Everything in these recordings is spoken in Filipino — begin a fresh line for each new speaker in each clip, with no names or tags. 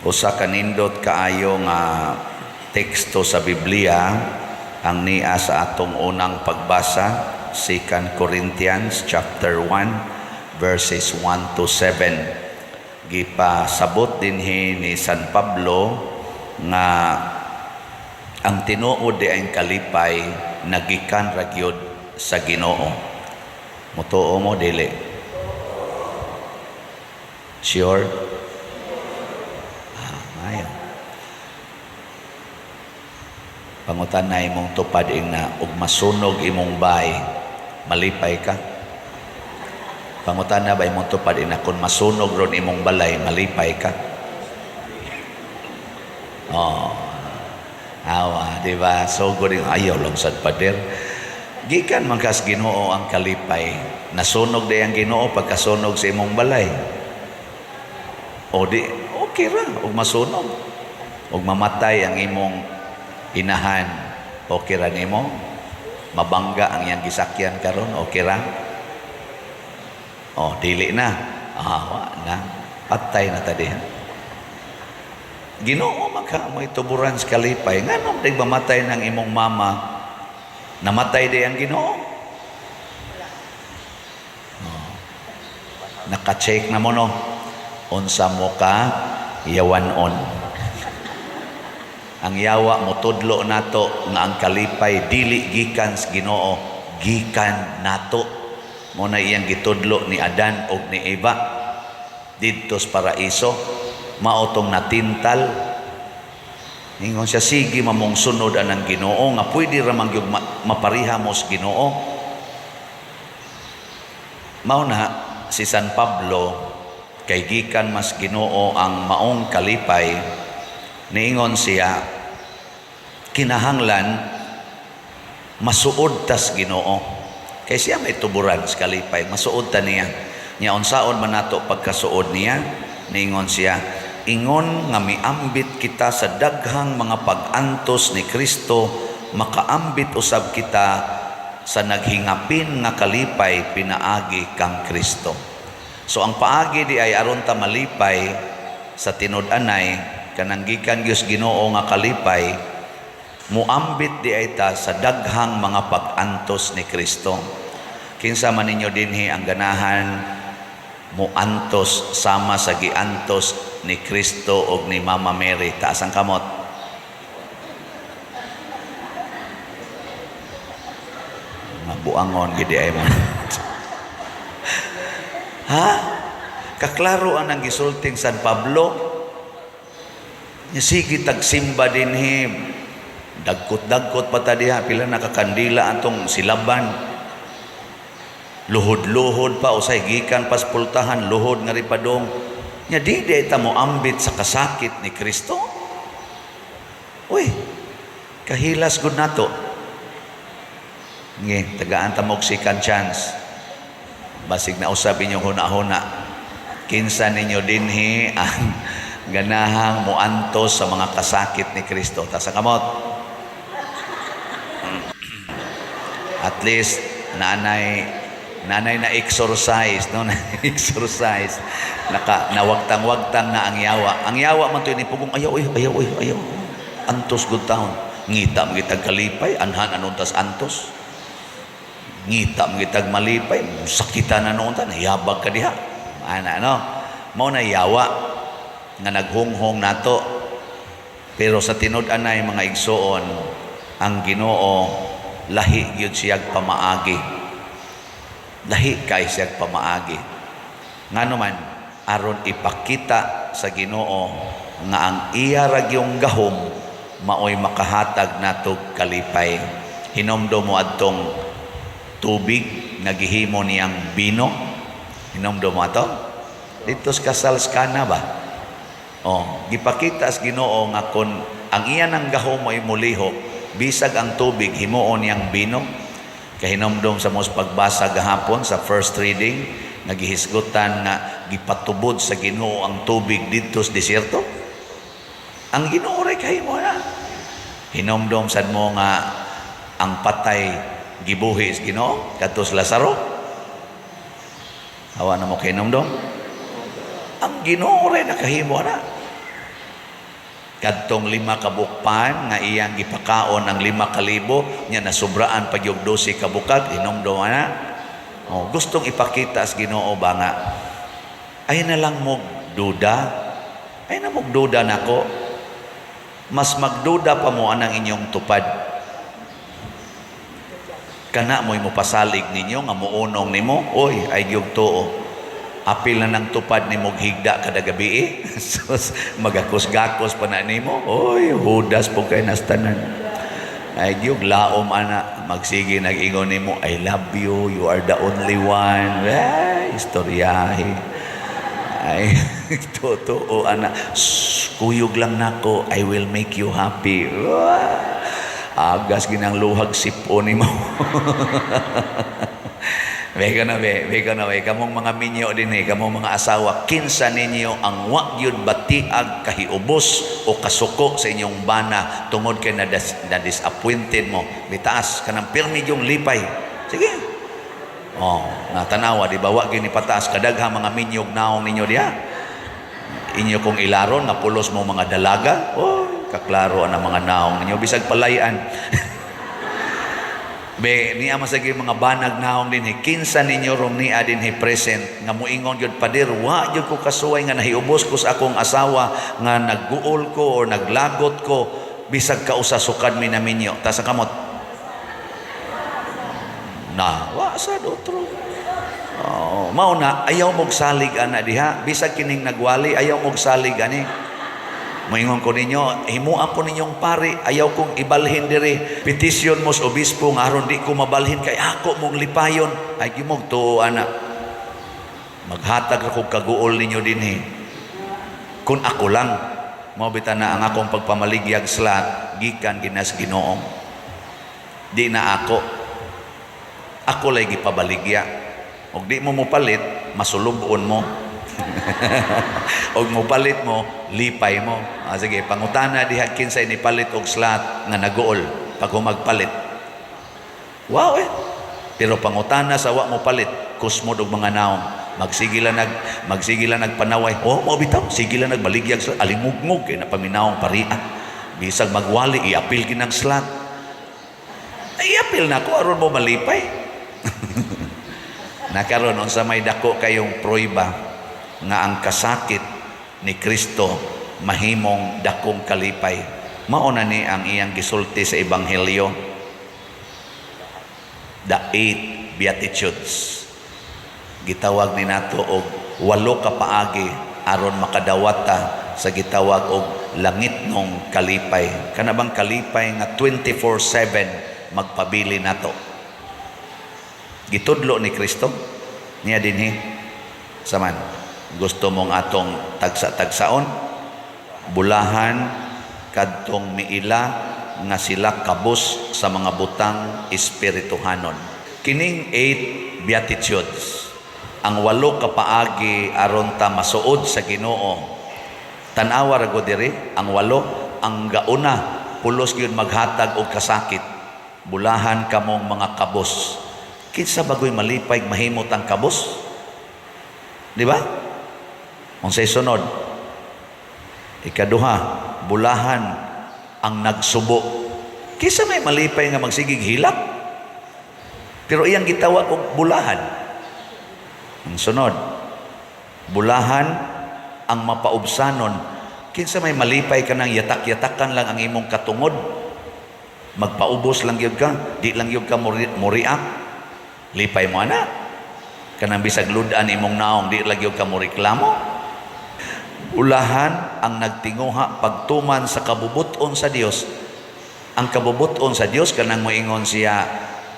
Usa ka nindot kaayo nga teksto sa Biblia ang niya sa atong unang pagbasa, 2 Corinthians chapter 1 verses 1 to 7. Gipasabot dinhi ni San Pablo nga ang tinuod di ang kalipay nagikan ra gyud sa Ginoo. Mutuo mo dili? Sure? Ayaw. Pangutan na imong tupad na ug masunog imong bay, malipay ka. Pangutan na ba imong tupad na kung masunog ron imong balay, malipay ka. Awa, di ba? So good yung ayaw lang sa pader. Gikan magkas Ginoo ang kalipay. Nasunog di ang Ginoo pagkasunog sa imong balay. O di, okay ra. Ug masunog. Ug mamatay ang imong inahan. Okay ra nimo. Mabangga ang iyang gisakyan karon. Okay ra. O, dili na. Awa na. Patay na tadi. Ginoo magka mo ituburan sa kalipay. Nga nung mamatay ng imong mama, namatay di ang Ginoo. Naka-check na mo no. Unsa mo ka yawanon. Ang yawa mo tudlo nato nga ang kalipay dili gikan sa Ginoo, gikan nato. Mo na iyang gitudlo ni Adan ug ni Eva didto sa paraiso. Maotong natintal. Ingon siya, sige mamong sunod anang Ginoo nga pwede ra man gyud mapariha mo sa Ginoo. Mao na si San Pablo kay gikan mas Ginoo ang maong kalipay, niingon siya kinahanglan masuod tas Ginoo. Kay siya may tuburan sa kalipay, masuod ta niya. Nya unsaon man nato pagkasuod niya? Niingon siya, ingon nga miambit kita sa daghang mga pag-antos ni Kristo, makaambit usab kita sa naghingapin nga kalipay pinaagi kang Kristo. So ang paagi di ay aron ta malipay sa tinud-anay kanang gikan gyud Ginoo nga kalipay, muambit di ay ta sa daghang mga pag-antos ni Kristo. Kinsa man ninyo dinhi ang ganahan muantos sama sa giantos ni Kristo o ni Mama Mary? Taas ang kamot. Mabuangon gidi ay mo. Ha? Kaklaro ang gisulting San Pablo. Sige tagsimba dinhi. Dagkot-dagkot pa ta diha, pila nakakandila atong silaban. Luhod-luhod pa usay gikan pas pultahan, luhod nga ripadong. Nya di ta mo ambit sa kasakit ni Kristo. Uy, kahilas gud nato. Nge, tagaan ta mo second chance. Basig na usab inyo huna-huna. Kinsa ninyo dinhi ang ganahang muantos sa mga kasakit ni Kristo. Ta sa kamot. At least nanay na exercise, no? Exercise. Nawagtang-wagtang na ang yawa. Ang yawa man to ni pugong ayaw. Antos good town. Ngita magitag kalipay, anhan anuntas antos. Ngita magitag malipay, sakitan na noon ta, nayabag ka diha. Ana no? Mao na yawa nga naghunghong nato. Pero sa tinud-anay mga igsoon, ang Ginoo lahi gyud siyag pamaagi. Lahi kay siyag pamaagi. Ngano man aron ipakita sa Ginoo nga ang iya ra gyung gahom maoy makahatag nato kalipay. Hinomdo mo adtong tubig nga gihimo niyang bino. Hinomdo mo ato dito sa Kasalskana ba? Gipakita sa Ginoo nga kun ang iya nang gahom ay mulihok, bisag ang tubig himuon niyang bino. Kahinomdom sa mos pagbasa gahapon sa first reading, nagihisgutan nga gipatubod sa Ginoo ang tubig dito sa desierto. Ang Ginoo ray kahimo na. Hinomdom sad mo nga ang patay gibuhi sa Ginoo katos Lazaro. Hawa na mo kahinomdom. Ang Ginoo ray nakahimo na. Kadtong 5 kabukpan nga iyang gipakaon ang 5,000 nya nasubraan pag yung 12 kabukag inomdo ana. Gustong ipakita sa Ginoo ba nga ay na lang mo duda, ay na mo duda nako, mas magduda pa mo anang inyong tupad. Kana mo'y mupasalig ninyo nga muunong nimo, oy ay gyud tuo. Apil na ng tupad ni mong higda kada gabi so, magakos-gakos pa na nimo. Oy, hudas po kayo nastanan. Ay, yung laom ana, magsige nag-ingon nimo, I love you, you are the only one. Ay, istoryahe. Ay, totoo ana, kuyog lang nako, I will make you happy. Agas ginang luhag sipo nimo. Weka na, kamong mga minyo din kamong mga asawa, kinsa ninyo ang wa gyud batiag kahiubos o kasuko sa inyong bana tungod kay na disappointed mo. Bitaas kanang pirmi yung lipay. Sige. Natanawa di ba wa gyud ni pataas kadagha mga minyog naong ninyo diha. Inyo kong ilaron nga pulos mo mga dalaga. Kaklaro ang mga naong ninyo bisag palayan. Be niya masagi mga banag naong din kinsa ninyo rong niya din present nga muingon gyud pader wa gyud ko kasuway nga nahiubos ko sa akong asawa nga nagguol ko o naglagot ko bisag kausa sukad mi naminyo ta sa kamot na wa sa otro. Mao na ayaw mog salig ana diha bisag kining nagwali ayaw mog salig ani. Moingon ko ninyo, himuan ko ninyong pari, ayaw kong ibalhin diri. Petisyon mo sa obispo nga aron di ko mabalhin kay ako mong lipayon. Ay gimog tuo ana. Maghatag ako kaguol ninyo dinhi. Kung ako lang, mabita na ang akong pagpamaligyag slat, gikan ginas Ginoong. Di na ako. Ako lay gipabaligya. Og di mo mupalit, masulubon mo. Og mupalit mo, lipay mo. Sige, pangutana diha kinsay ni palit og slat nga naguol pag humagpalit. Wow Pero pangutana sa wa mo palit, kusmod og mga naong. Magsigila nagpanaway. Mo bitaw, sigila nagbaligyag sa alimugmog kay napaminawong paria. Bisag magwali iapil kinang slat. Iapil na ko aron mo malipay. Nakaron unsa may dako kayong proyba nga ang kasakit ni Kristo mahimong dakong kalipay. Mauna ni ang iyang gisulti sa Ebanghelyo, the 8 Beatitudes. Gitawag ni nato og 8 ka paagi aron makadawata sa gitawag og langit nung kalipay. Kana bang kalipay nga 24/7 magpabili nato. Gitudlo ni Kristo niya dinhi saman. Gusto mong atong tagsa-tagsaon, bulahan kadtong miila nga sila kabus sa mga butang espirituhanon. Kining 8 Beatitudes, ang 8 ka paagi aron ta masuod sa Ginoo. Tan-awa ra gud diri ang 8, ang gauna pulos gyud maghatag og kasakit. Bulahan kamong mga kabus. Kinsa bagoy malipay mahimot ang kabus? Di ba? Unsay sunod? Ikaduha, bulahan ang nagsubo. Kisa may malipay nga magsigig hilak. Pero iyang gitawag og bulahan. Ang sunod, bulahan ang mapaubsanon. Kinsa may malipay ka nang yatak-yatakan lang ang imong katungod. Magpaubos lang gyud ka, di lang gyud ka muriak. Lipay mo ana. Kanang bisag ludan imong naong, di lang gyud ka moreklamo. Ulahan ang nagtinguha pagtuman sa kabubuton sa Dios. Ang kabubuton sa Dios kanang moingon siya,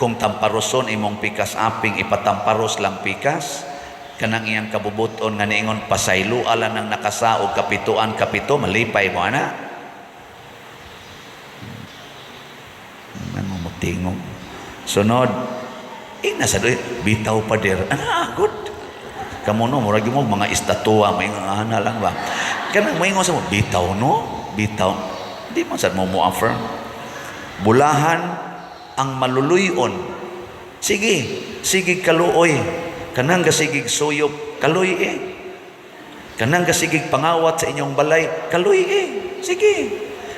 kung tamparoson imong pikas aping ipatamparos lang pikas. Kanang iyang kabubuton nga niingon pasaylo ala nang nakasaog kapito malipay mo ana. Ano mo tingog. Sunod, nasa bitaw pa der. Good. Kamu no, murag mo mga estatwa, may ana lang ba? Kanang moingon sa mo, bitaw no? Bitaw. Di man sad mo affirm. Bulahan ang maluluyon. Sige kaluoy. Kanang gasigig suyop, kaluy Kanang gasigig pangawat sa inyong balay, kaluy sige.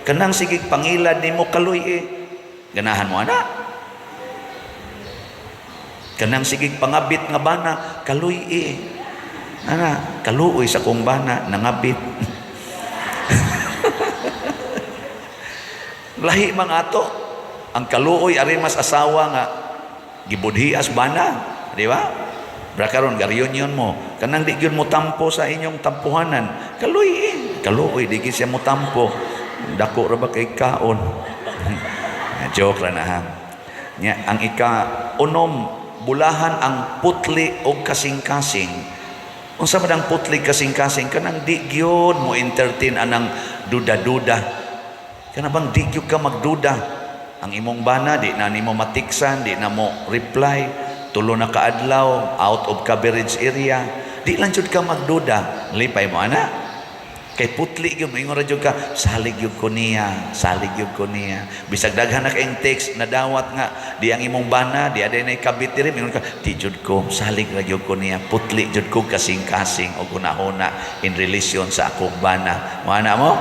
Kanang sige pangilad nimo kaluy ganahan mo ana. Kanang sige pangabit nga bana kaluy ana, kaluoy sa kong bana nangabit. Lahi mga ato ang kaluoy ari mas asawa nga gibudhias bana, di ba? Brakaron reunion mo, kanang di gyud mo tampo sa inyong tampuhanan, kaluoy di gyud siya mo tampo, dako ra ba kay kaon. Joke ra na ha. Nya ang ika-unom, bulahan ang putli o kasing-kasing. Unsa man ang putli kasing-kasing, kanang di gyud mo entertain anang duda-duda. Kana bang di gyud ka magduda. Ang imong bana di na nimo matiksan, di na mo reply, tulo na kaadlaw, out of coverage area, di lang jud ka magduda, lipay mo ana. Kay putli gyud mo ingon ra jud ka, salig gyud ko niya. Bisag daghan na kayong text na dawat nga di ang imong bana, di aday nay kabit diri, ingon ka, di jud ko, salig ra jud ko niya, putli jud ko kasing-kasing o gunahona in relation sa akong bana. Mo ana mo?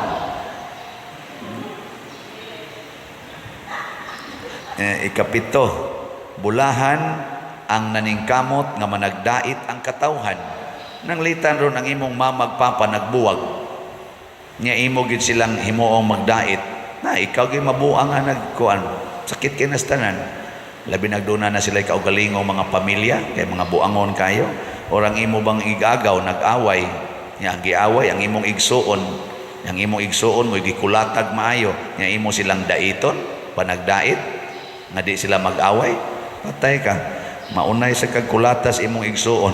Ikapito, bulahan ang naningkamot nga managdait ang katawhan. Nang litan ron ang imong mamagpapa nagbuwag, nya imo gid silang himuong magdait, na ikaw gyud mabuang nga nagkuan, sakit kay nastanan. Labi nagduna na sila kaugalingong mga pamilya, kay mga buangon kayo. Orang imo bang igagaw, nag-away, nya giaway ang imong igsuon, ang imong igsuon mo gikulatag maayo, nya imo silang daiton, panagdait, nga di sila mag-away, patay ka. Maunay sa kagkulatas imong igsuon.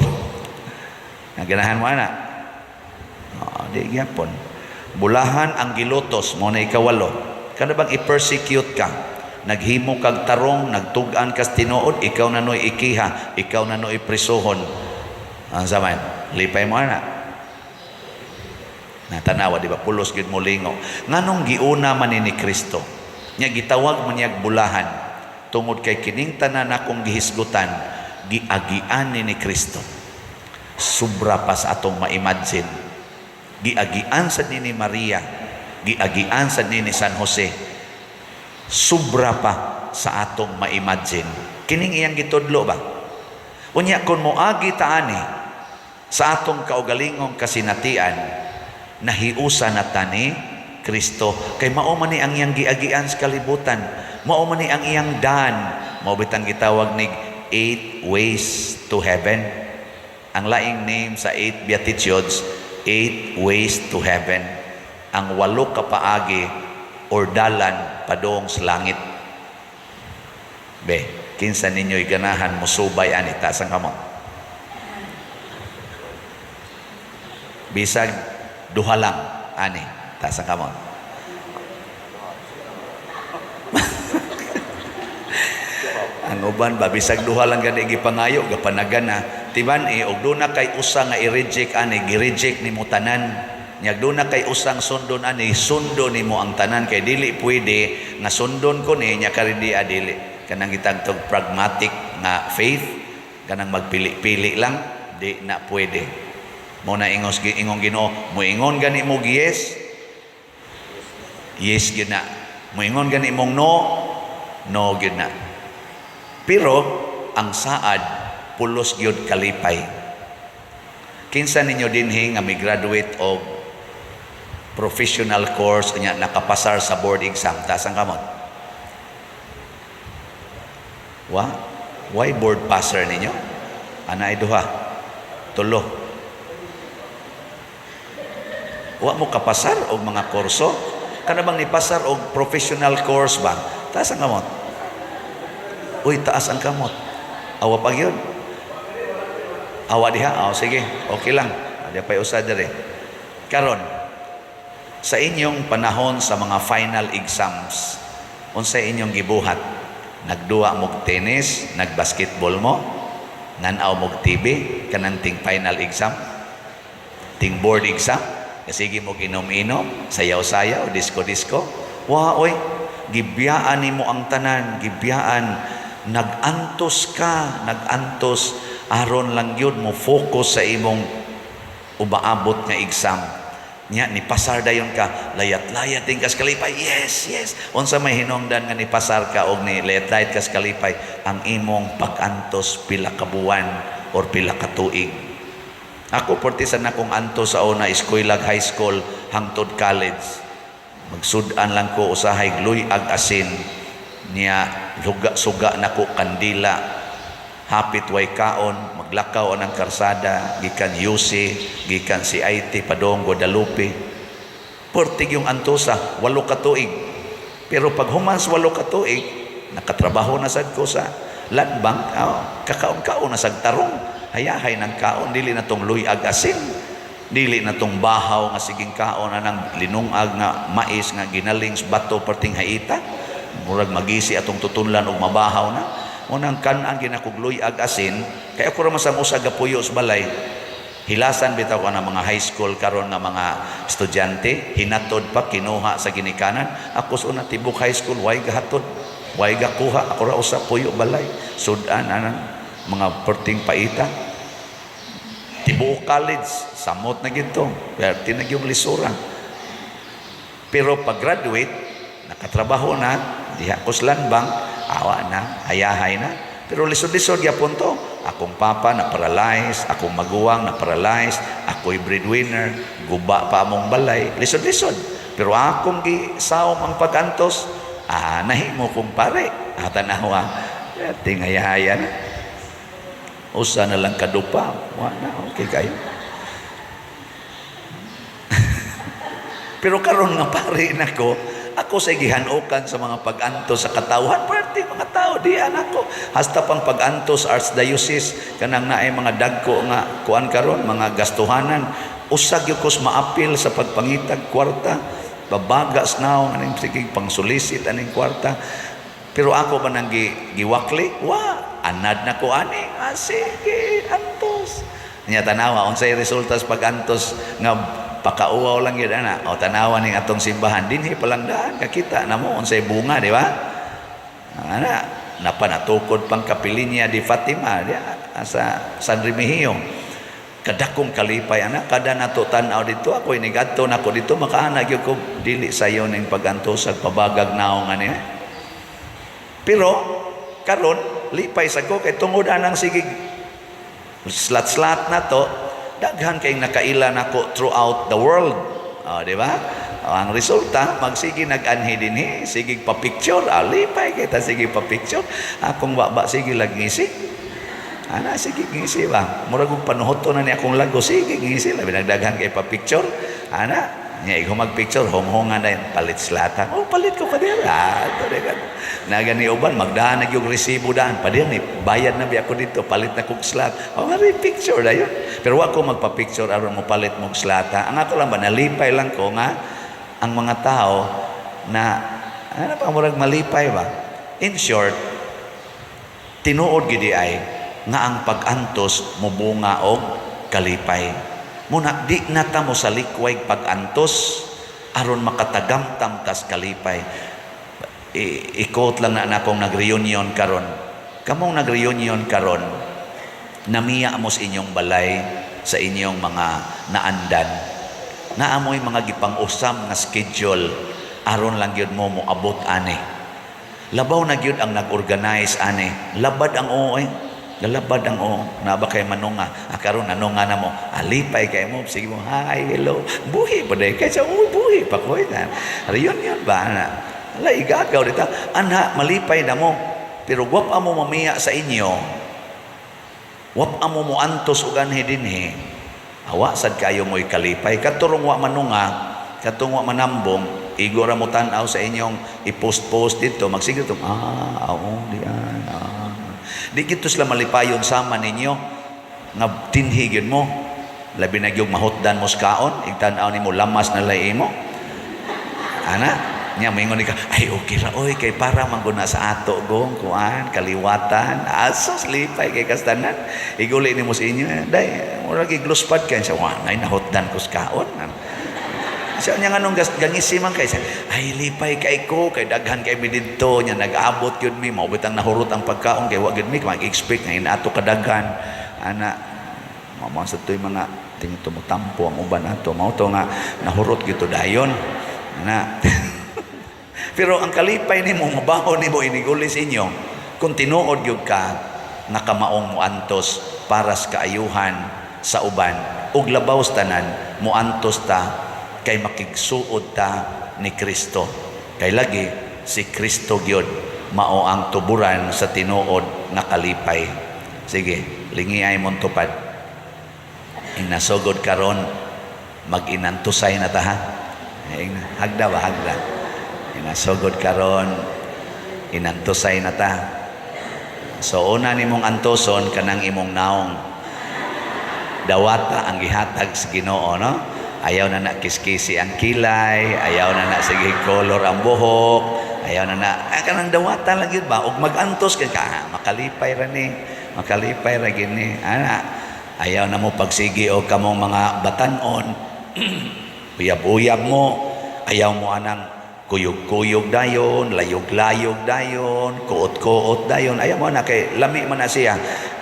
Ganahan mo ana. Di gyapon. Bulahan ang gilutos mo na ikawalo. Kana bang i-persecute ka? Naghimo kag tarong, nagtug-an kas tinuod, ikaw na noy ikiha, ikaw na noy prisuhon. Ang zaman, lipay mo ana. Natanawa, di ba? Pulos gid mo lingo. Nganong giuna man ni Kristo? Nya gitawag man niyag bulahan. Tungod kay kining tanan akong gihisgutan, giagian ni Kristo. Sobra pa sa atong ma-imagine. Giagian sa ni Maria, giagian sa ni San Jose. Sobra pa sa atong ma-imagine. Kining iyang gitudlo ba? Unya kun moagi ta ani sa atong kaugalingong kasinatian, nahiusa na ta ni Kristo, kay mao man ni ang iyang giagian sa kalibutan, mao man ni ang iyang daan, mao bitang gitawag ni 8 ways to heaven. Ang laing name sa 8 beatitudes, 8 ways to heaven. Ang 8 ka paagi or dalan padong sa langit. Be, kinsa ninyo'y ganahan mo subay ani taas ang kamot. Bisag duha lang ani taas ang kamot. Ang uban ba bisag duha lang gani gipangayo gapanagana tiban og do na kay usa nga i-reject ani gi-reject nimo tanan, nyag do na kay usang sundon ani sundo nimo ang tanan, kay dili pwede nga sundon ko ni nya karindi adili kanang gitagtog pragmatic nga faith, kanang magpili-pili lang di na pwede. Mo na ingos ingong Ginoo, mo ingon gani mo yes, yes gyud na, mo ingon gani mong no, no gyud na. Pero ang saad pulos gyud kalipay. Kinsa ninyo dinhi nga mi-graduate og professional course unya nakapasar sa board exam, taas ang kamot? Why board passer ninyo? Ana ay duha, tulo. Wa mo kapasar og mga kurso? Kana bang ni pasar og professional course ba? Taas ang kamot. Uy, taas ang kamot. Awa pag yun. Awa diha. Sige, okay lang. Di pa usad dire. Karon, sa inyong panahon sa mga final exams, unsa inyong gibuhat? Nagduwa mog tennis, nagbasketball mo, nanaw mog TV, kanang ting final exam, ting board exam, sige mog inom-inom, sayaw-sayaw, disco-disco. Oy, gibiyaan nimo ang tanan, gibiyaan. Nagantos ka, nagantos, aron lang yun mo focus sa imong umaabot nga exam. Nya ni pasar dayon ka, layat-layat din kas kalipay. Yes, yes. Unsa may hinungdan nga ni pasar ka og ni layat-layat kas kalipay, ang imong pag-antos pila ka buwan or pila ka tuig. Ako portisan akong antos sa una eskwela high school hangtod college. Magsud-an lang ko usahay luy ag asin niya suga nako kandila. Hapit way kaon, maglakaw ang karsada, gikan UC, gikan CIT, Padong, Guadalupe. Portig yung antosa, 8 ka tuig. Pero pag humans 8 ka tuig, nakatrabaho na sad ko sa land bank, kakaon-kaon na sad tarong, hayahay ng kaon, dili na tong luy ag asin, dili na tong bahaw nga siging kaon, anang linungag nga mais nga ginaling bato perting haita, murag magisi atong tutunlan og mabahaw na. Unang kanan ginakugloy ag asin, kaya ako raman sa usa gapuyo sa balay, hilasan bitaw ko ng mga high school karon nga mga estudyante, hinatod pa kinuha sa ginikanan. Ako sa una tibok high school, way gahatod, way gakuha, ako ra usa puyo balay, sudan anang mga perting paita. Tibok college, samot na gito, perti na yung lisura. Pero pag graduate, nakatrabaho na, diha ko sa land bank, awa na, hayahay na. Pero lisod-lisod yapon to. Akong papa na paralyzed, akong maguwang na paralyzed, ako'y breadwinner, guba pa among balay, lisod-lisod. Pero akong gisawom ang pag-antos, nahimo kong pare. Tanawa, ting hayahaya na. Usa na lang kadupa. Wala, okay kayo. Pero karon nga pare nako, ako sa gihanukan sa mga pag-antos sa katawhan, parte mga tao diyan ako. Hasta pang pag-antos archdiocese kanang naay mga dagko nga kuan karon, mga gastuhanan, usag gyud kos maapil sa pagpangitag kwarta, babagas naw aning sige pangsulisit aning kwarta. Pero ako man nang giwakli, anad na ko ani, sige antos. Nya tanawa unsay resulta sa pag-antos nga pakauaw lang yun ana. O tanawan ning atong simbahan dinhi palang daan kakita namo unsay bunga, di ba? Ana napanatukod pang kapilinya di Fatima dia sa San Remigio. Kadakong kalipay ana, kada nato tan-aw dito ako inigadto nako dito makaana gyud ko dili sayo ning pag-antos sa pabagag naong ani. Pero karon lipay sa ko kay tungod anang sige slat-slat na to, daghan kayong nakailan ako throughout the world. Di ba? Ang resulta, magsige nag-anhi dinhi, sige pa-picture, alipay kita sige pa-picture. Akong baba, sige lagngisi. Ana, sige ngisi ba? Murag kong panuhoto na ni akong lago, sige ngisi. Labi nagdaghan kay pa-picture. Ana, niya ikaw mag-picture, honghongan na yun, palit slatan. Palit ko pa din. Nagani uban, magdaan na yung resibo daan. Pa din, bayad na biya ko dito, palit na kong slat. Nga rin, picture na yun. Pero ako magpa-picture, aron mo palit mong slata. Ang ako lang ba, nalipay lang ko nga, ang mga tao na, ano pa, murag malipay ba? In short, tinuod gidi ay, nga ang pag-antos, mubunga og kalipay. Muna, di nata mo sa likway pag-antos aron makatagamtam kas kalipay. Ikot lang na akong nag-reunion karon. Kamong nag-reunion karon, namiya mo sa inyong balay, sa inyong mga naandan. Naamoy mga gipang-usam na schedule aron lang gyud mo moabot ani. Labaw na gyud ang nag-organize ani. Labad ang oy. Lalabad ang naba kay manunga, karon nanunga na mo, alipay kay mo, sige mo, hi, hello, buhi pa day, kaya siya, buhi pa ko, reunion ba, ala, igagaw dito, anha, malipay na mo, pero wap mo mamiya sa inyo, wap mo antos ugan hidinhi, awa, sad kayo mo'y kalipay, katurong wa manunga, katong wa manambong, igora mo tanaw sa inyong i-post-post dito, magsigil ito, diyan, di kito sila malipayon sama ninyo nga tinhigin mo labi na yung mahutdan mo skaon igtanaw nimo lamas na lay mo ana nya moingon ka ay okay ra oy kay para mangguna sa ato gong kuan kaliwatan asos lipay kay kastanan iguli nimo sa inyo day mura gi glospad kay sa wa nay nahutdan ko skaon siya niya nga nung gangisi man kay siya, ay lipay kay ko, kay daghan kay bidito niya, nag-abot yun mi, maubit ang nahurot ang pagkaon, kay wag yun mi, mag-expect nga inato kadaghan, ana, Mao sa to'y mga ting tumutampo ang uban ato. Mao to nga nahurot gito dayon na. Pero ang kalipay nimo mabaho nimo inigulis inyo kung tinuod gyud ka nga kamaong muantos para sa kaayuhan sa uban ug labaw tanan muantos ta kay makigsuod ta ni Kristo. Kay lagi si Kristo gyud mao ang tuburan sa tinuod nga kalipay. Sige, lingi ay mong tupad. Inasugod karon mag-inantusay na ta ha. Hagda ba hagda? Inasugod karon inantusay na ta. So una nimong antoson kanang imong naong dawata ang gihatag sa Ginoo, no? Ayaw na na kiskisi ang kilay, ayaw na na sige color ang buhok, ayaw na na kanang dawata lang yun ba? Ug mag-antos ka makalipay ra ni, makalipay ra gini. Ana, ayaw na mo pagsigi o kamong mga batanon. Uyab-uyab mo, ayaw mo anang kuyog-kuyog dayon, layog-layog dayon, kuot-kuot dayon. Ayaw mo na kay lami man na siya.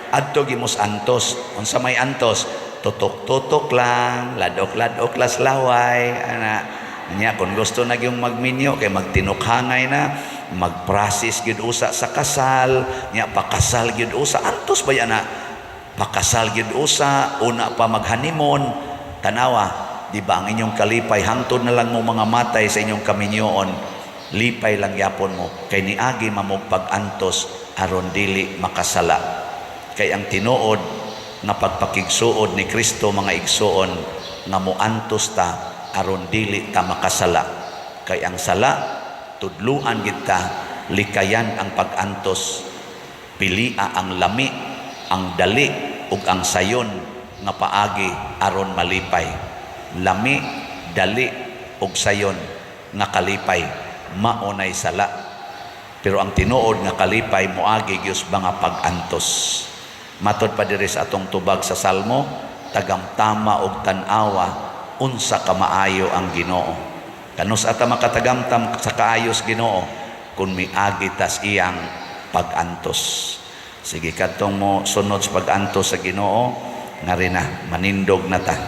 Adto gimos antos. Unsa may antos? Tutok-tutok lang, ladok-ladok laslaway. Ana, niya kung gusto na yung magminyo kay magtinukhangay na, magprasis gyud usa sa kasal, niya pakasal gyud usa. Antos ba yan na? Pakasal gyud usa, una pa maghanimon. Tanawa, di ba ang inyong kalipay hangtod na lang mo mga matay sa inyong kaminyoon, lipay lang yapon mo kay niagi mamog pag-antos aron dili makasala. Kay ang tinuod nga pagpakigsuod ni Kristo mga igsuon nga muantos ta aron dili ta makasala. Kay ang sala tudluan gid ta, likayan ang pag-antos, pilia ang lami, ang dali ug ang sayon nga paagi aron malipay. Lami, dali ug sayon nga kalipay maunay sala. Pero ang tinuod nga kalipay moagi gyud mga pag-antos. Matod pa diri sa atong tubag sa Salmo, tagamtama og tan-awa unsa ka maayo ang Ginoo. Kanus ata makatagamtam sa kaayos Ginoo kun miagi tas iyang pag-antos. Sige kadtong mo sunod sa pag-antos sa Ginoo nga rin na manindog na ta.